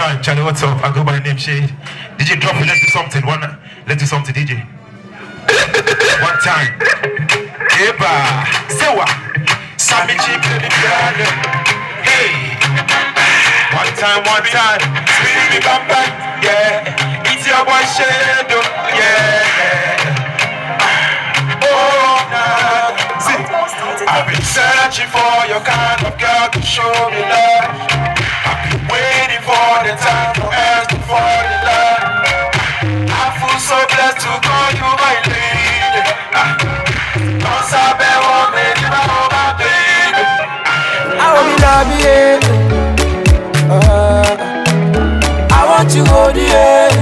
time, Charlie, what's up? I go by the name Shade. DJ drop it, let's do something. Let's do something, DJ. One time. Eba. Sewa. Sammy G, baby, piano. Hey. One time. Spin me back, yeah. It's your boy Shade, yeah. Oh, nah. See, I've been searching for your kind of girl to show me love. Waiting for the time for us to fall in love. I feel so blessed to call you my lady. Don't sabe what made you my baby. I will be loving I want you go there.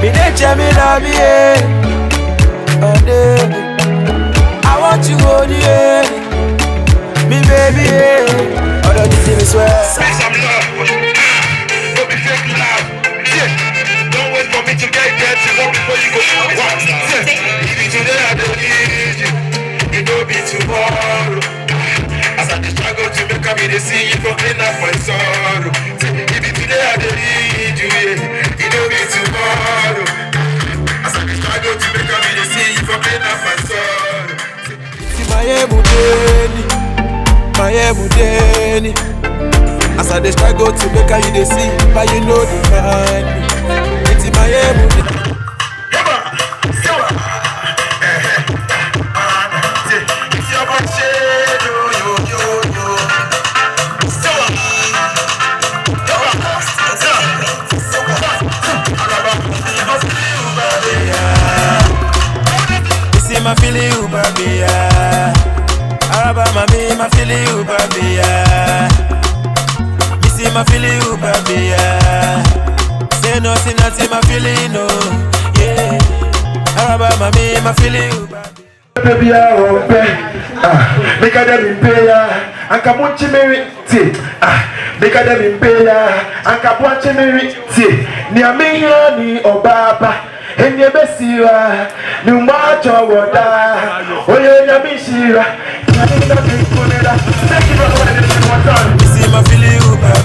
Me nature me love I want you go there. Me baby, although this is swear. Make some love, don't be fake love. Yeah. Don't wait for me to get there to know before you go. Yeah. Even today I don't need you. It will be tomorrow. As I just struggle to make me to see you for clean up my sorrow. Even today I don't need you. Yeah. It will be tomorrow. As I just struggle to make me to see you for clean up my sorrow. See my Mudeni. As I dey struggle to make her you dey see, but you know the mind. It's my Mudeni. It's your shade, You see my feeling, baby. Araba mami, my feeling you, baby. You see my feeling you, baby. Say no, see nothing, my feeling no. Yeah. Araba mami, my feeling you, baby. Baby, I won't pay. Make a them pay ya. And come on, Chimeri. Make a them pay ya. And come on, Chimeri. Near me, ni Obaba. And your Bessiva. No matter what I. Oh, you're Mishira. You see my feeling you, baby.